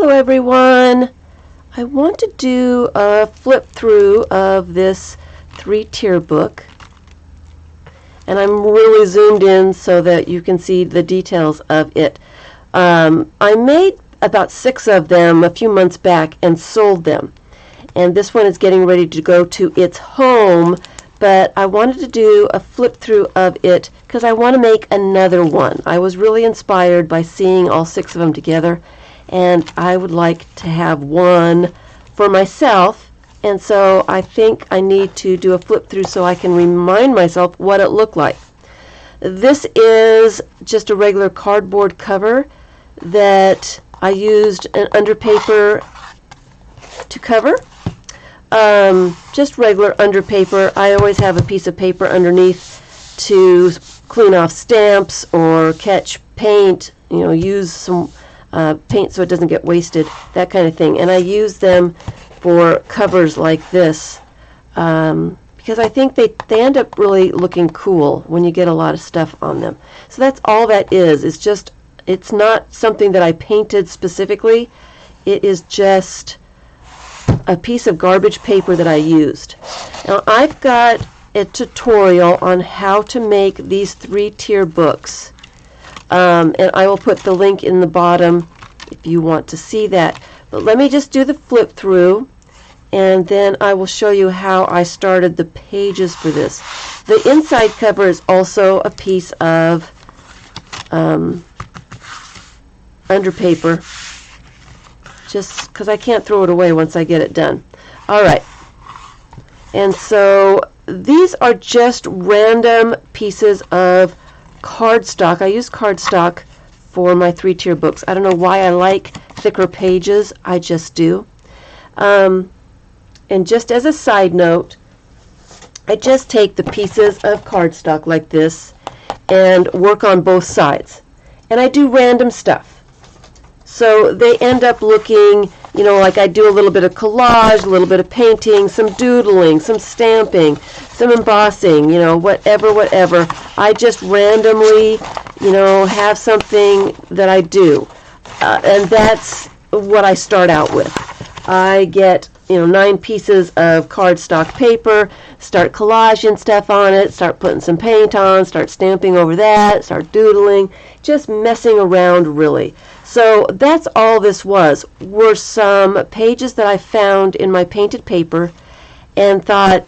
Hello everyone! I want to do a flip through of this 3-tier book, and I'm really zoomed in so that you can see the details of it. I made about 6 of them a few months back and sold them, and this one is getting ready to go to its home, but I wanted to do a flip through of it because I want to make another one. I was really inspired by seeing all 6 of them together, and I would like to have one for myself, and so I think I need to do a flip through so I can remind myself what it looked like. This is just a regular cardboard cover that I used an underpaper to cover. Just regular underpaper. I always have a piece of paper underneath to clean off stamps or catch paint, use some paint so it doesn't get wasted, that kind of thing. And I use them for covers like this because I think they end up really looking cool when you get a lot of stuff on them. So that's all that is. It's not something that I painted specifically. It is just a piece of garbage paper that I used. Now I've got a tutorial on how to make these 3-tier books. And I will put the link in the bottom if you want to see that. But let me just do the flip through, and then I will show you how I started the pages for this. The inside cover is also a piece of underpaper, just because I can't throw it away once I get it done. Alright, and so these are just random pieces of cardstock. I use cardstock for my 3-tier books. I don't know why I like thicker pages. I just do. And just as a side note, I just take the pieces of cardstock like this and work on both sides. And I do random stuff. So they end up looking, like I do a little bit of collage, a little bit of painting, some doodling, some stamping, some embossing, whatever. I just randomly, have something that I do. And that's what I start out with. I get, 9 pieces of cardstock paper, start collaging stuff on it, start putting some paint on, start stamping over that, start doodling, just messing around really. So that's all this were some pages that I found in my painted paper and thought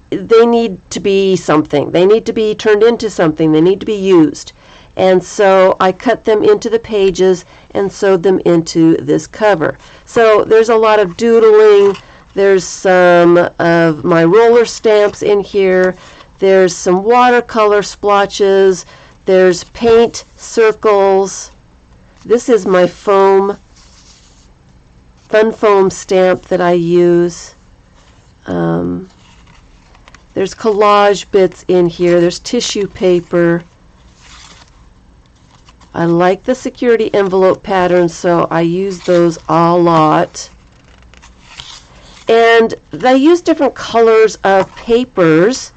they need to be something. They need to be turned into something. They need to be used. And so I cut them into the pages and sewed them into this cover. So there's a lot of doodling. There's some of my roller stamps in here. There's some watercolor splotches. There's paint circles. This is my fun foam stamp that I use. There's collage bits in here. There's tissue paper. I like the security envelope pattern, so I use those a lot. And I use different colors of papers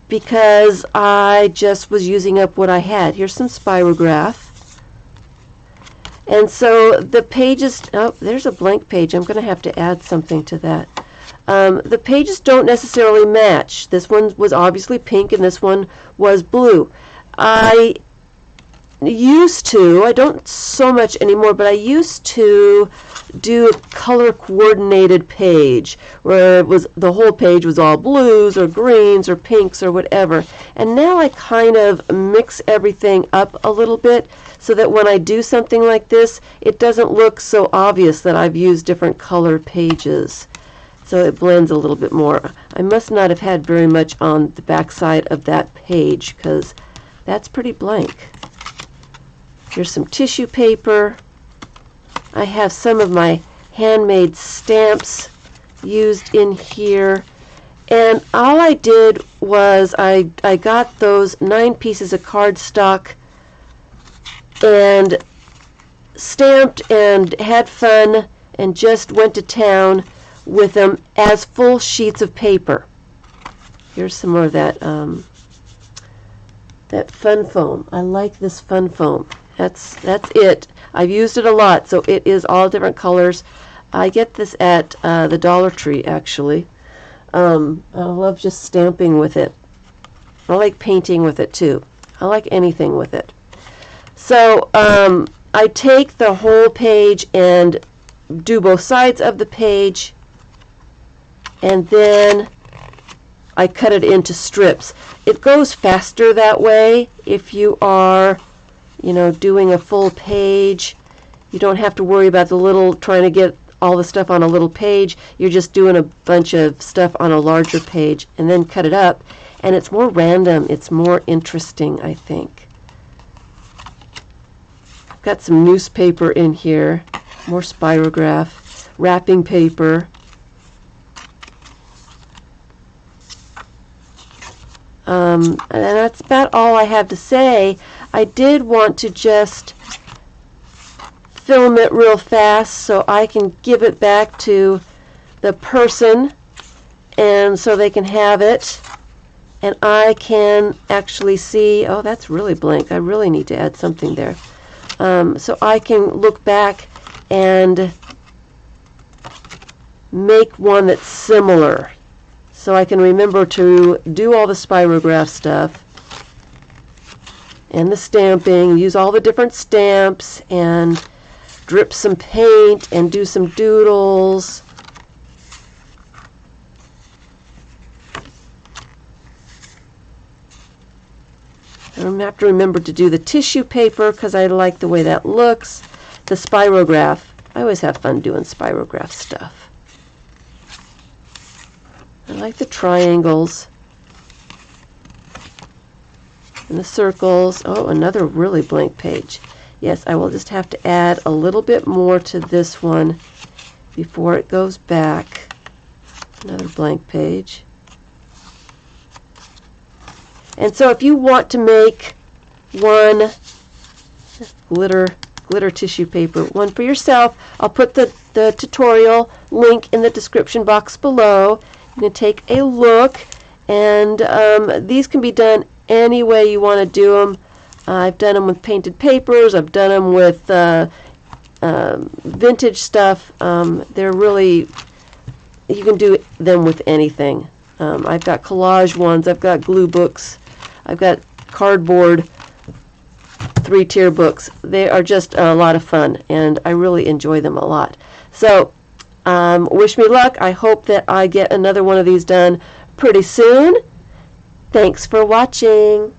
because I just was using up what I had. Here's some spirograph. And so the pages, there's a blank page. I'm going to have to add something to that. The pages don't necessarily match. This one was obviously pink and this one was blue. I don't so much anymore, but I used to do a color coordinated page where the whole page was all blues or greens or pinks or whatever. And now I kind of mix everything up a little bit so that when I do something like this, it doesn't look so obvious that I've used different color pages. So it blends a little bit more. I must not have had very much on the back side of that page because that's pretty blank. Here's some tissue paper. I have some of my handmade stamps used in here. And all I did was I got those 9 pieces of cardstock and stamped and had fun and just went to town with them as full sheets of paper. Here's some more of that fun foam. I like this fun foam. That's it. I've used it a lot, so it is all different colors. I get this at the Dollar Tree, actually. I love just stamping with it. I like painting with it, too. I like anything with it. So I take the whole page and do both sides of the page, and then I cut it into strips. It goes faster that way if you are, doing a full page. You don't have to worry about trying to get all the stuff on a little page. You're just doing a bunch of stuff on a larger page and then cut it up. And it's more random. It's more interesting, I think. I've got some newspaper in here, more spirograph, wrapping paper. And that's about all I have to say. I did want to just film it real fast so I can give it back to the person and so they can have it. And I can actually see, oh, that's really blank. I really need to add something there. So I can look back and make one that's similar. So I can remember to do all the spirograph stuff and the stamping, use all the different stamps and drip some paint and do some doodles. I have to remember to do the tissue paper because I like the way that looks. The spirograph. I always have fun doing spirograph stuff. I like the triangles and the circles. Oh, another really blank page. Yes, I will just have to add a little bit more to this one before it goes back. Another blank page. And so if you want to make one glitter tissue paper, one for yourself, I'll put the tutorial link in the description box below. You can take a look, and these can be done any way you want to do them. I've done them with painted papers. I've done them with vintage stuff. They're really, you can do them with anything. I've got collage ones. I've got glue books. I've got cardboard 3-tier books. They are just a lot of fun, and I really enjoy them a lot. So wish me luck. I hope that I get another one of these done pretty soon. Thanks for watching.